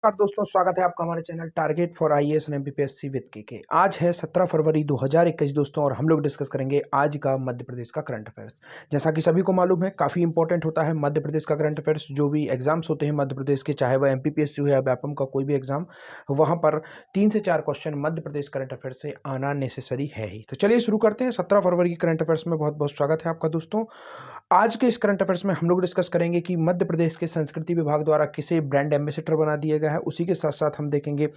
नमस्कार दोस्तों, स्वागत है आपका हमारे channel target for IAS and MPPSC with के। आज है 17 फरवरी 2021 दोस्तों, और हम लोग डिस्कस करेंगे आज का मध्य प्रदेश का करंट अफेयर्स। जैसा कि सभी को मालूम है, काफ़ी इंपॉर्टेंट होता है मध्य प्रदेश का करंट अफेयर्स। जो भी एग्जाम्स होते हैं मध्य प्रदेश के, चाहे वह एमपीपीएससी हो या व्यापम का कोई भी एग्जाम, वहाँ पर 3 से 4 question Madhya Pradesh current affairs से आना नेसेसरी है ही। तो चलिए शुरू करते हैं। 17 फरवरी की करंट अफेयर्स में बहुत बहुत स्वागत है आपका दोस्तों। आज के इस करंट अफेयर्स में हम लोग डिस्कस करेंगे कि मध्य प्रदेश के संस्कृति विभाग द्वारा किसे ब्रांड एम्बेसडर बना दिया गया है। उसी के साथ साथ हम देखेंगे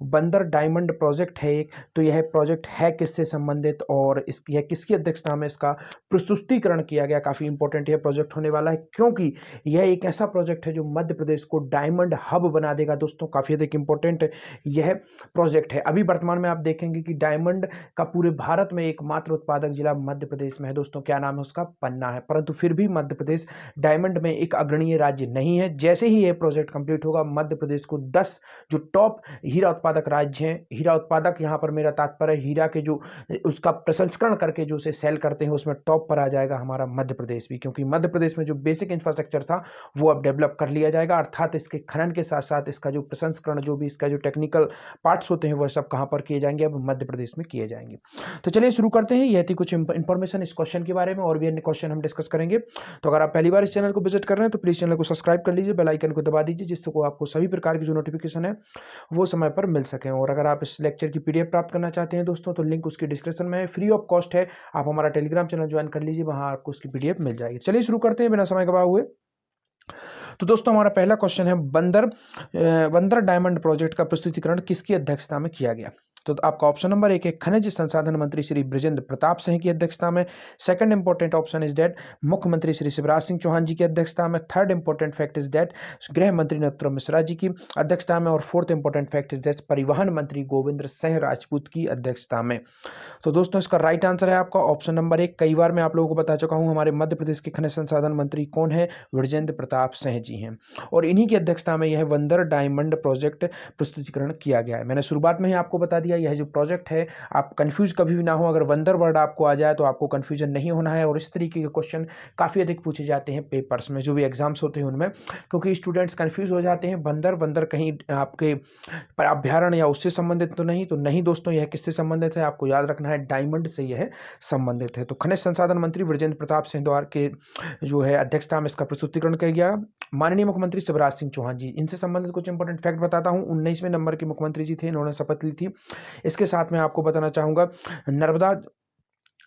बंदर डायमंड प्रोजेक्ट है एक, तो यह प्रोजेक्ट है किससे संबंधित और यह किसकी अध्यक्षता में इसका प्रस्तुतिकरण किया गया। काफ़ी इंपॉर्टेंट यह प्रोजेक्ट होने वाला है, क्योंकि यह एक ऐसा प्रोजेक्ट है जो मध्य प्रदेश को डायमंड हब बना देगा दोस्तों। काफ़ी अधिक इंपॉर्टेंट यह प्रोजेक्ट है। अभी वर्तमान में आप देखेंगे कि डायमंड का पूरे भारत में एकमात्र उत्पादक जिला मध्य प्रदेश में है दोस्तों। क्या नाम है उसका? पन्ना है। परंतु फिर भी मध्य प्रदेश डायमंड में एक अग्रणीय राज्य नहीं है। जैसे ही यह प्रोजेक्ट कंप्लीट होगा, मध्य प्रदेश को 10 जो टॉप हीरा उत्पादक राज्य हैं, हीरा उत्पादक यहाँ पर मेरा तात्पर्य हीरा के जो उसका प्रसंस्करण करके जो उसे सेल करते हैं, उसमें टॉप पर आ जाएगा हमारा मध्य प्रदेश भी, क्योंकि मध्य प्रदेश में जो बेसिक इंफ्रास्ट्रक्चर था वो अब डेवलप कर लिया जाएगा। अर्थात इसके खनन के साथ साथ इसका जो प्रसंस्करण, जो भी इसका जो टेक्निकल पार्ट्स होते हैं, वह सब कहाँ पर किए जाएंगे? अब मध्य प्रदेश में किए जाएंगे। तो चलिए शुरू करते हैं। यह थी कुछ इंफॉर्मेशन इस क्वेश्चन के बारे में, और भी अन्य क्वेश्चन हम डिस्कस करेंगे। तो अगर आप पहली बार इस चैनल को विजिट कर रहे हैं तो प्लीज चैनल को सब्सक्राइब कर लीजिए, बेल आइकन को दबा दीजिए, जिससे को आपको सभी प्रकार की जो नोटिफिकेशन है वो समय पर मिल सके। और अगर आप इस लेक्चर की पीडीएफ प्राप्त करना चाहते हैं दोस्तों, तो लिंक उसकी डिस्क्रिप्शन में है, फ्री ऑफ कॉस्ट है। आप हमारा टेलीग्राम चैनल ज्वाइन कर लीजिए, वहां आपको उसकी पीडीएफ मिल जाएगी। चलिए शुरू करते हैं बिना समय गवाए हुए। तो दोस्तों हमारा पहला क्वेश्चन है, बंदर डायमंड प्रोजेक्ट का प्रस्तुतिकरण किसकी अध्यक्षता में किया गया? तो आपका ऑप्शन नंबर 1 है खनिज संसाधन मंत्री श्री बृजेंद्र प्रताप सिंह की अध्यक्षता में। Second important option is that मुख्यमंत्री श्री शिवराज सिंह चौहान जी की अध्यक्षता में। Third important fact is that गृह मंत्री नरोत्तम मिश्रा जी की अध्यक्षता में। और fourth important fact is that परिवहन मंत्री गोविंद सिंह राजपूत की अध्यक्षता में। तो दोस्तों इसका राइट आंसर है आपका ऑप्शन नंबर 1। कई बार मैं आप लोगों को बता चुका हूं, हमारे मध्य प्रदेश के खनिज संसाधन मंत्री कौन है? बृजेंद्र प्रताप सिंह जी हैं, और इन्हीं की अध्यक्षता में यह बंदर डायमंड प्रोजेक्ट प्रस्तुतिकरण किया गया है। मैंने शुरुआत में ही आपको बता दिया, यह जो प्रोजेक्ट है, आप कंफ्यूज कभी भी ना हो। अगर बंदर वर्ड आपको आ जाए तो आपको कंफ्यूजन नहीं होना है। और इस तरीके के क्वेश्चन काफ़ी अधिक पूछे जाते हैं पेपर्स में, जो भी एग्जाम्स होते हैं उनमें, क्योंकि स्टूडेंट्स कंफ्यूज हो जाते हैं। बंदर बंदर कहीं आपके अभ्यारण्य या उससे संबंधित तो नहीं दोस्तों, यह किससे संबंधित है? आपको याद रखना है, डायमंड से यह संबंधित है। तो खनिज संसाधन मंत्री बृजेंद्र प्रताप सिंह द्वारा के जो है अध्यक्षता में इसका प्रस्तुतिकरण किया गया। माननीय मुख्यमंत्री शिवराज सिंह चौहान जी, इनसे संबंधित कुछ इंपॉर्टेंट फैक्ट बताता हूं। 19वें नंबर के मुख्यमंत्री जी थे, इन्होंने शपथ ली थी। इसके साथ में आपको बताना चाहूंगा, नर्मदा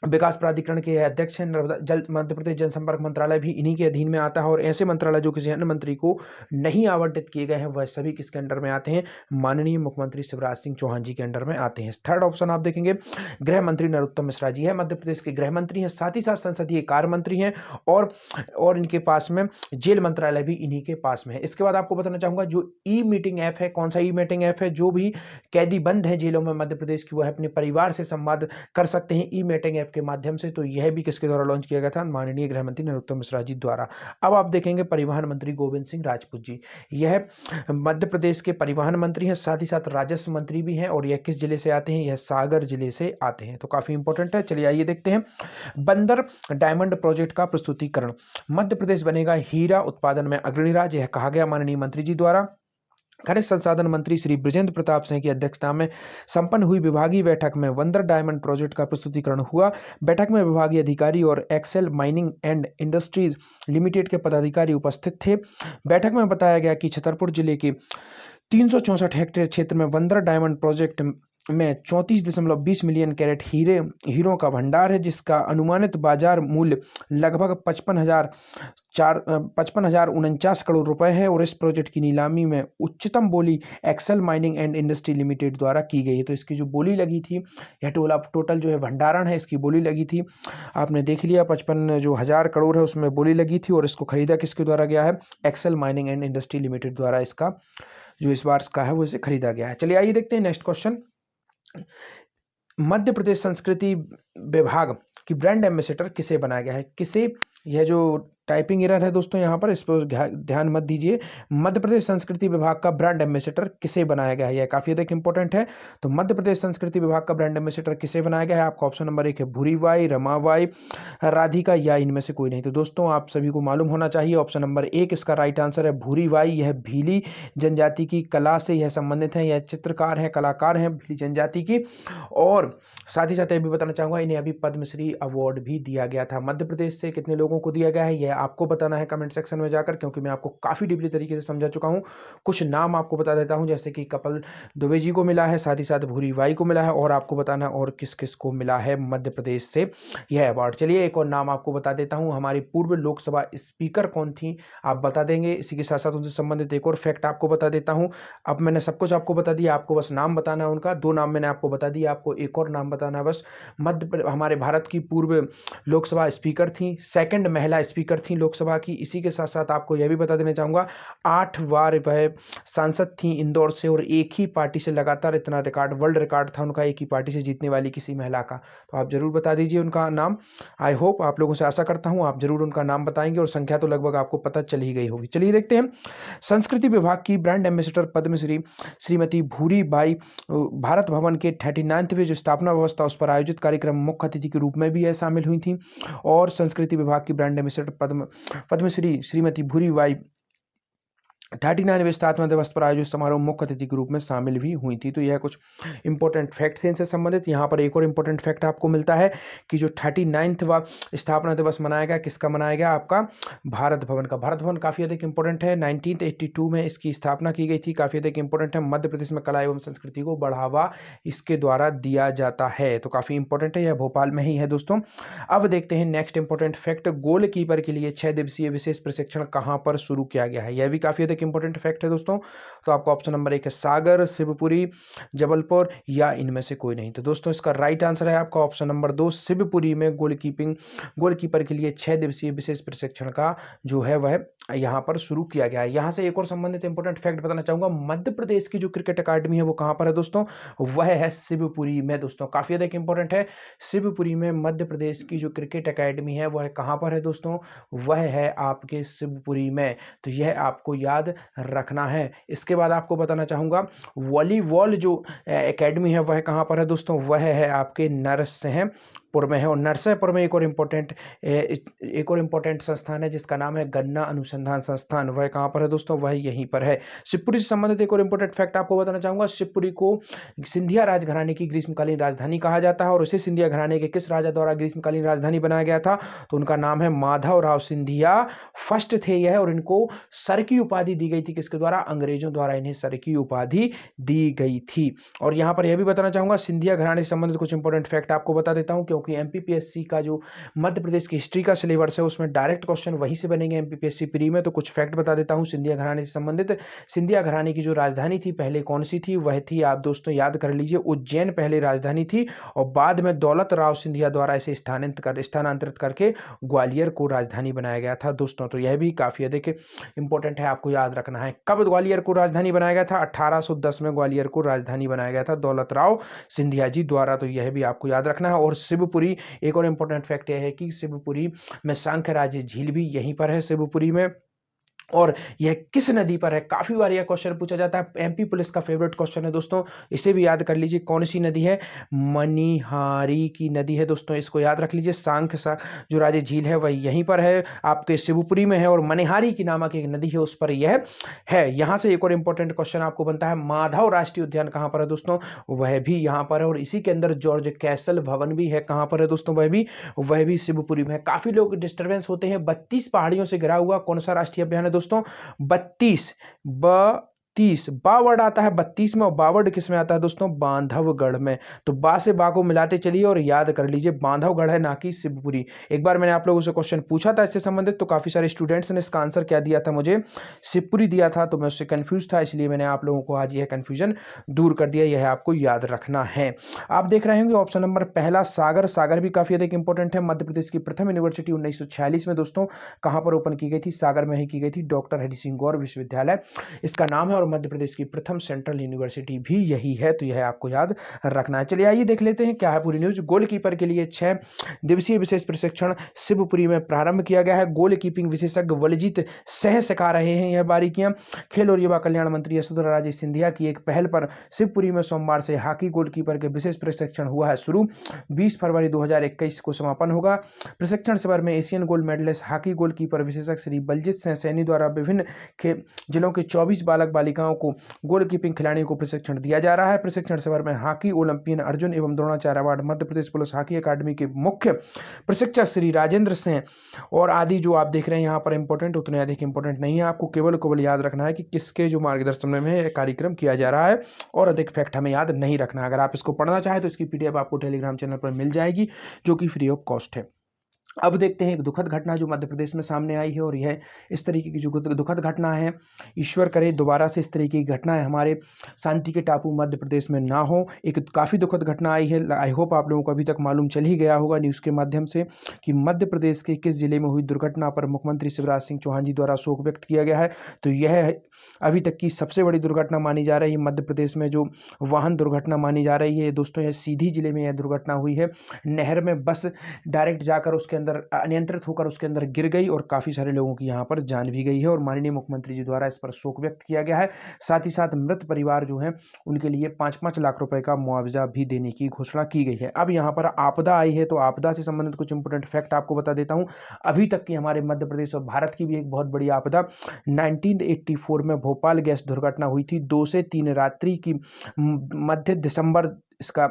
विकास प्राधिकरण के अध्यक्ष हैं। नर्मदा जल मध्य प्रदेश जनसंपर्क मंत्रालय भी इन्हीं के अधीन में आता है। और ऐसे मंत्रालय जो किसी अन्य मंत्री को नहीं आवंटित किए गए हैं, वह सभी किसके अंडर में आते हैं? माननीय मुख्यमंत्री शिवराज सिंह चौहान जी के अंडर में आते हैं। थर्ड ऑप्शन आप देखेंगे, गृह मंत्री नरोत्तम मिश्रा जी है, मध्य प्रदेश के गृह मंत्री हैं, साथ ही साथ संसदीय कार्य मंत्री हैं, और इनके पास में जेल मंत्रालय भी इन्हीं के पास में है। इसके बाद आपको बताना चाहूंगा, जो ई मीटिंग ऐप है, कौन सा ई मीटिंग ऐप है? जो भी कैदी बंद है जेलों में मध्य प्रदेश की, वह अपने परिवार से संवाद कर सकते हैं ई मीटिंग ऐप के माध्यम से। तो यह भी किसके द्वारा लॉन्च किया गया था? माननीय गृह मंत्री नरोत्तम मिश्रा जी द्वारा। अब आप देखेंगे परिवहन मंत्री गोविंद सिंह राजपूत जी, यह मध्य प्रदेश के परिवहन मंत्री हैं, साथ ही साथ राजस्व मंत्री भी हैं। और यह किस जिले से आते हैं? यह सागर जिले से आते हैं। तो काफी इंपॉर्टेंट है। चलिए आइए देखते हैं, बंदर डायमंड प्रोजेक्ट का प्रस्तुतिकरण। मध्य प्रदेश बनेगा हीरा उत्पादन में अग्रणी राज्य, यह कहा गया माननीय मंत्री जी द्वारा। खनिज संसाधन मंत्री श्री बृजेंद्र प्रताप सिंह की अध्यक्षता में संपन्न हुई विभागीय बैठक में बंदर डायमंड प्रोजेक्ट का प्रस्तुतिकरण हुआ। बैठक में विभागीय अधिकारी और Excel Mining and Industries Limited के पदाधिकारी उपस्थित थे। बैठक में बताया गया कि छतरपुर जिले के 364 हेक्टेयर क्षेत्र में बंदर डायमंड प्रोजेक्ट में 34.20 मिलियन कैरेट हीरों का भंडार है, जिसका अनुमानित बाजार मूल्य लगभग 55,049 करोड़ रुपए है। और इस प्रोजेक्ट की नीलामी में उच्चतम बोली Excel Mining and Industry Limited द्वारा की गई है। तो इसकी जो बोली लगी थी, यह टोटल जो है भंडारण है, इसकी बोली लगी थी, आपने देख लिया, 55,000 करोड़ है, उसमें बोली लगी थी। और इसको खरीदा किसके द्वारा गया है? Excel Mining and Industry Limited द्वारा इसका जो इस बार का है वो इसे खरीदा गया है। चलिए आइए देखते हैं नेक्स्ट क्वेश्चन। मध्य प्रदेश संस्कृति विभाग की ब्रांड एम्बेसडर किसे बनाया गया है? किसे, यह जो टाइपिंग एरर है दोस्तों यहाँ पर, इस पर ध्यान मत दीजिए। मध्य प्रदेश संस्कृति विभाग का ब्रांड एम्बेसडर किसे बनाया गया है, यह काफी अधिक इंपॉर्टेंट है। तो मध्य प्रदेश संस्कृति विभाग का ब्रांड एम्बेसडर किसे बनाया गया है, आपका ऑप्शन नंबर 1 है भूरीबाई, रमाबाई, राधिका या इनमें से कोई नहीं। तो दोस्तों आप सभी को मालूम होना चाहिए, ऑप्शन नंबर 1 इसका राइट आंसर है भूरीबाई। यह भीली जनजाति की कला से यह संबंधित है, यह चित्रकार है, कलाकार हैं भीली जनजाति की। और साथ ही साथ ये भी बताना चाहूंगा, इन्हें अभी पद्मश्री अवार्ड भी दिया गया था। मध्य प्रदेश से कितने लोगों को दिया गया है यह आपको बताना है कमेंट सेक्शन में जाकर, क्योंकि मैं आपको काफी डीपली तरीके से समझा चुका हूं। कुछ नाम आपको बता देता हूं, जैसे कि कपिल दुबे जी को मिला है, साथ ही साथ भूरीबाई को मिला है, और आपको बताना है और किस किस को मिला है मध्य प्रदेश से यह अवार्ड। चलिए एक और नाम आपको बता देता हूं, हमारी पूर्व लोकसभा स्पीकर कौन थी आप बता देंगे। इसी के साथ साथ उनसे संबंधित एक और फैक्ट आपको बता देता हूं। अब मैंने सब कुछ आपको बता दिया, आपको बस नाम बताना है उनका। 2 नाम मैंने आपको बता दिया, आपको एक और नाम बताना है बस। हमारे भारत की पूर्व लोकसभा स्पीकर थी, सेकंड महिला स्पीकर थी लोकसभा की। इसी के साथ साथ आपको यह भी बता देना चाहूंगा, 8 बार वह सांसद थी इंदौर से, और एक ही पार्टी से लगातार इतना रिकॉर्ड, वर्ल्ड रिकॉर्ड था उनका एक ही पार्टी से जीतने वाली किसी महिला का। तो आप जरूर बता दीजिए उनका नाम। आई होप आप लोगों से आशा करता हूं आप जरूर उनका नाम बताएंगे, और संख्या तो लगभग आपको पता चल ही गई होगी। चलिए देखते हैं, संस्कृति विभाग की ब्रांड एम्बेसडर पद्मश्री श्रीमती भूरीबाई भारत भवन के 39वें जो स्थापना व्यवस्था उस पर आयोजित कार्यक्रम मुख्य अतिथि के रूप में भी यह शामिल हुई थी। और संस्कृति विभाग की ब्रांड एम्बेसडर पद्मश्री श्रीमती भूरीबाई 39वें स्थापना दिवस पर आयोजित समारोह मुख्य अतिथि के रूप में शामिल भी हुई थी। तो यह कुछ इंपॉर्टेंट फैक्ट थे इनसे संबंधित। यहाँ पर एक और इंपॉर्टेंट फैक्ट आपको मिलता है कि जो 39वां स्थापना दिवस मनाया गया, किसका मनाया गया, आपका भारत भवन का। भारत भवन काफ़ी अधिक इंपॉर्टेंट है, 1982 में इसकी स्थापना की गई थी, काफ़ी अधिक इंपॉर्टेंट है। मध्य प्रदेश में कला एवं संस्कृति को बढ़ावा इसके द्वारा दिया जाता है, तो काफ़ी इंपॉर्टेंट है, यह भोपाल में ही है दोस्तों। अब देखते हैं नेक्स्ट इंपॉर्टेंट फैक्ट, गोलकीपर के लिए 6 दिवसीय विशेष प्रशिक्षण कहाँ पर शुरू किया गया है, यह भी काफ़ी अधिक इंपॉर्टेंट फैक्ट है दोस्तों। तो आपका ऑप्शन नंबर 1 है सागर, शिवपुरी, जबलपुर या इनमें से कोई नहीं। तो दोस्तों इसका राइट आंसर है आपका ऑप्शन नंबर 2, शिवपुरी में गोलकीपर के लिए 6 दिवसीय विशेष प्रशिक्षण का जो है वह यहाँ पर शुरू किया गया है। यहाँ से एक और संबंधित इंपॉर्टेंट फैक्ट बताना चाहूंगा, मध्य प्रदेश की जो क्रिकेट अकादमी है वो कहाँ पर है दोस्तों, वह है शिवपुरी में दोस्तों, काफी अधिक इंपॉर्टेंट है। शिवपुरी में मध्य प्रदेश की जो क्रिकेट अकादमी है वह कहाँ पर है दोस्तों, वह है आपके शिवपुरी में। तो यह आपको याद रखना है। इसके बाद आपको बताना चाहूंगा, वॉलीबॉल जो एकेडमी है वह कहाँ पर है दोस्तों, वह है आपके नरसिंहपुर में है। और नरसिंहपुर में एक और इम्पोर्टेंट संस्थान है जिसका नाम है गन्ना अनुसंधान संस्थान, वह कहाँ पर है दोस्तों, वह यहीं पर है। शिवपुरी से संबंधित एक और इम्पोर्टेंट फैक्ट आपको बताना चाहूंगा, शिवपुरी को सिंधिया राजघराने की ग्रीष्मकालीन राजधानी कहा जाता है। और उसी सिंधिया घराने के किस राजा द्वारा ग्रीष्मकालीन राजधानी बनाया गया था, तो उनका नाम है माधवराव सिंधिया फर्स्ट थे यह, और इनको सर की उपाधि दी गई थी, किसके द्वारा, अंग्रेजों द्वारा इन्हें सर की उपाधि दी गई थी। और यहां पर यह भी बताना चाहूंगा, सिंधिया घराने से संबंधित कुछ इंपॉर्टेंट फैक्ट आपको बता देता हूं, क्योंकि एमपीपीएससी का जो मध्य प्रदेश की हिस्ट्री का सिलेबस है उसमें डायरेक्ट क्वेश्चन वहीं से बनेंगे एमपीपीएससी प्री में। तो कुछ फैक्ट बता देता हूं सिंधिया घराने से संबंधित। सिंधिया घराने की जो राजधानी थी पहले कौन सी थी, वह थी, आप दोस्तों याद कर लीजिए, उज्जैन पहले राजधानी थी, और बाद में दौलत राव सिंधिया द्वारा इसे स्थानांतरित करके ग्वालियर को राजधानी बनाया गया था दोस्तों। तो यह भी काफी अधिक इंपॉर्टेंट है, आपको याद रखना है। कब ग्वालियर को राजधानी बनाया गया था, 1810 में ग्वालियर को राजधानी बनाया गया था दौलत राव सिंधिया जी द्वारा। तो यह भी आपको याद रखना है। और शिवपुरी, एक और इंपॉर्टेंट फैक्ट यह है कि शिवपुरी में सांख्यराज झील भी यहीं पर है शिवपुरी में। और यह किस नदी पर है, काफी बार यह क्वेश्चन पूछा जाता है, एमपी पुलिस का फेवरेट क्वेश्चन है दोस्तों, इसे भी याद कर लीजिए, कौन सी नदी है, मनिहारी की नदी है दोस्तों, इसको याद रख लीजिए। जो राजे झील है वह यहीं पर है, आपके शिवपुरी में है, और मनिहारी की नामक एक नदी है उस पर यह है। यहां से एक और इंपॉर्टेंट क्वेश्चन आपको बनता है, माधव राष्ट्रीय उद्यान कहां पर है दोस्तों, वह भी यहां पर है। और इसी के अंदर जॉर्ज कैसल भवन भी है, कहां पर है दोस्तों, वह भी शिवपुरी में है। काफी लोग डिस्टर्बेंस होते हैं, 32 पहाड़ियों से घिरा हुआ कौन सा राष्ट्रीय अभियान है दोस्तों, 32 बा वर्ड आता है 32 में, और बावर्ड किस में आता है दोस्तों, बांधवगढ़ में। तो बा से बा को मिलाते चलिए और याद कर लीजिए, बांधवगढ़ है ना कि शिवपुरी। एक बार मैंने आप लोगों से क्वेश्चन पूछा था इससे संबंधित, तो काफी सारे स्टूडेंट्स ने इसका आंसर क्या दिया था, मुझे शिवपुरी दिया था, तो मैं उससे कंफ्यूज था, इसलिए मैंने आप लोगों को आज यह कंफ्यूजन दूर कर दिया, यह आपको याद रखना है। आप देख रहे होंगे ऑप्शन नंबर पहला सागर, सागर भी काफी अधिक इंपॉर्टेंट है। मध्य प्रदेश की प्रथम यूनिवर्सिटी 1946 में दोस्तों कहां पर ओपन की गई थी, सागर में ही की गई थी, डॉक्टर हरि सिंह गौर विश्वविद्यालय इसका नाम है। और और मध्य प्रदेश की प्रथम सेंट्रल यूनिवर्सिटी भी यही है, तो यह आपको याद रखना है। चलिए आइए देख लेते हैं क्या है पूरी न्यूज। गोलकीपर के लिए 6 दिवसीय विशेष प्रशिक्षण शिवपुरी में प्रारंभ किया गया है। गोल कीपिंग विशेषज्ञ वलजीत सह सिखा रहे हैं यह बारीकियां। खेल और युवा कल्याण मंत्री यशोधरा राजे सिंधिया की एक पहल पर शिवपुरी में सोमवार से हॉकी गोलकीपर के विशेष प्रशिक्षण हुआ है शुरू। 20 फरवरी 2021 को समापन होगा। प्रशिक्षण शिविर में Asian gold medallist hockey goalkeeper विशेषज्ञ श्री बलजीत सिंह सैनी द्वारा विभिन्न जिलों के 24 बालक बालिकाओं को गोलकीपिंग खिलाड़ियों को प्रशिक्षण दिया जा रहा है। प्रशिक्षण शिविर में हॉकी ओलंपियन अर्जुन एवं Dronacharya award Madhya Pradesh police hockey अकादमी के मुख्य प्रशिक्षक श्री राजेंद्र सिंह और आदि जो आप देख रहे हैं यहाँ पर इंपॉर्टेंट, उतने अधिक इंपॉर्टेंट नहीं है। आपको केवल याद रखना है कि किसके जो मार्गदर्शन में यह कार्यक्रम किया जा रहा है, और अधिक फैक्ट हमें याद नहीं रखना है। अगर आप इसको पढ़ना चाहें तो इसकी पीडीएफ आपको टेलीग्राम चैनल पर मिल जाएगी, जो कि फ्री ऑफ कॉस्ट है। अब देखते हैं एक दुखद घटना जो मध्य प्रदेश में सामने आई है, और यह इस तरीके की जो दुखद घटना है, ईश्वर करे दोबारा से इस तरीके की घटना है हमारे शांति के टापू मध्य प्रदेश में ना हो। एक काफ़ी दुखद घटना आई है। आई होप आप लोगों को अभी तक मालूम चल ही गया होगा न्यूज़ के माध्यम से कि मध्य प्रदेश के किस जिले में हुई दुर्घटना पर मुख्यमंत्री शिवराज सिंह चौहान जी द्वारा शोक व्यक्त किया गया है। तो यह अभी तक की सबसे बड़ी दुर्घटना मानी जा रही है। मध्य प्रदेश में जो वाहन दुर्घटना मानी जा रही है दोस्तों, यह सीधी जिले में यह दुर्घटना हुई है। नहर में बस डायरेक्ट जाकर उसके अंदर अनियंत्रित होकर उसके अंदर गिर गई और काफ़ी सारे लोगों की यहाँ पर जान भी गई है, और माननीय मुख्यमंत्री जी द्वारा इस पर शोक व्यक्त किया गया है। साथ ही साथ मृत परिवार जो है उनके लिए 5-5 लाख रुपए का मुआवजा भी देने की घोषणा की गई है। अब यहाँ पर आपदा आई है, तो आपदा से संबंधित कुछ इंपोर्टेंट फैक्ट आपको बता देता हूँ। अभी तक की हमारे मध्य प्रदेश और भारत की भी एक बहुत बड़ी आपदा 1984 में भोपाल गैस दुर्घटना हुई थी। 2 से 3 रात्रि की मध्य दिसंबर इसका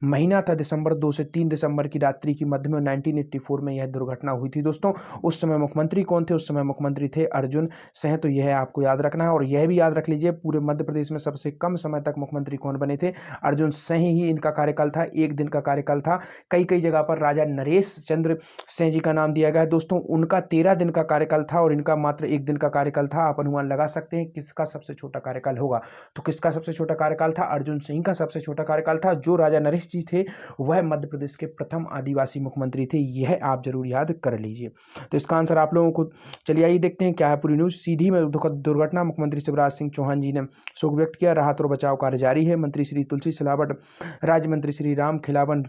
महीना था, दिसंबर 2 से 3 दिसंबर की रात्रि की मध्य में 1984 में यह दुर्घटना हुई थी दोस्तों। उस समय मुख्यमंत्री कौन थे? उस समय मुख्यमंत्री थे अर्जुन सिंह। तो यह आपको याद रखना है, और यह भी याद रख लीजिए पूरे मध्य प्रदेश में सबसे कम समय तक मुख्यमंत्री कौन बने थे? अर्जुन सिंह ही इनका कार्यकाल था, 1 दिन का कार्यकाल था। कई जगह पर राजा नरेश चंद्र सिंह जी का नाम दिया गया है दोस्तों, उनका 13 दिन का कार्यकाल था और इनका मात्र 1 दिन का कार्यकाल था। आप अनुमान लगा सकते हैं किसका सबसे छोटा कार्यकाल होगा। तो किसका सबसे छोटा कार्यकाल था? अर्जुन सिंह का सबसे छोटा कार्यकाल था। जो राजा नरेश जी थे वह मध्य प्रदेश के प्रथम आदिवासी मुख्यमंत्री थे, यह आप जरूर याद कर लीजिए। तो इसका आंसर आप लोगों को, चलिए आइए देखते हैं क्या है पूरी न्यूज। सीधी में दुर्घटना, मुख्यमंत्री शिवराज सिंह चौहान जी ने शोक व्यक्त किया। राहत और बचाव कार्य जारी है। मंत्री श्री तुलसी सिलावट, राज्य मंत्री श्री राम खिलावन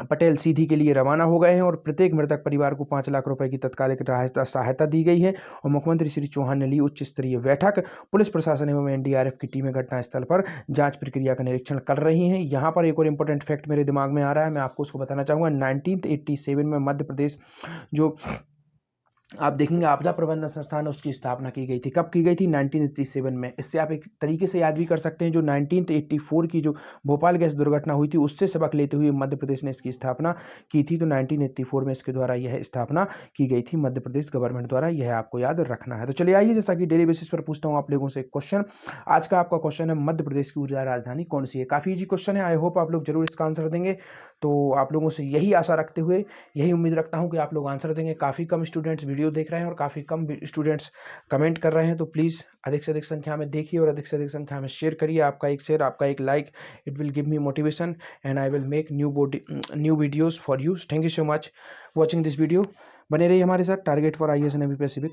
पटेल सीधी के लिए रवाना हो गए हैं, और प्रत्येक मृतक परिवार को 5 लाख रुपए की तत्कालिक सहायता दी गई है। और मुख्यमंत्री श्री चौहान ने ली उच्च स्तरीय बैठक। पुलिस प्रशासन एवं एनडीआरएफ की टीमें घटनास्थल पर जांच प्रक्रिया का निरीक्षण कर रही हैं। यहाँ पर एक और इंपॉर्टेंट फैक्ट मेरे दिमाग में आ रहा है, मैं आपको उसको बताना चाहूँगा। 1987 में मध्य प्रदेश जो आप देखेंगे आपदा प्रबंधन संस्थान उसकी स्थापना की गई थी। कब की गई थी? 1987 में। इससे आप एक तरीके से याद भी कर सकते हैं जो 1984 की जो भोपाल गैस दुर्घटना हुई थी उससे सबक लेते हुए मध्य प्रदेश ने इसकी स्थापना की थी। तो 1984 में इसके द्वारा यह स्थापना की गई थी मध्य प्रदेश गवर्नमेंट द्वारा, यह आपको याद रखना है। तो चलिए आइए, जैसा कि डेली बेसिस पर पूछता हूँ आप लोगों से एक क्वेश्चन। आज का आपका क्वेश्चन है मध्य प्रदेश की ऊर्जा राजधानी कौन सी है? काफ़ी ईजी क्वेश्चन है, आई होप आप लोग जरूर इसका आंसर देंगे। तो आप लोगों से यही आशा रखते हुए यही उम्मीद रखता हूँ कि आप लोग आंसर देंगे। काफ़ी कम स्टूडेंट्स वीडियो देख रहे हैं और काफ़ी कम स्टूडेंट्स कमेंट कर रहे हैं, तो प्लीज़ अधिक से अधिक संख्या में देखिए और अधिक से अधिक संख्या में शेयर करिए। आपका एक शेयर, आपका एक like, it will give me motivation and I will make new videos for you. Thank you so much watching this video. बने रहिए हमारे साथ। Target for IAS and MPPSC with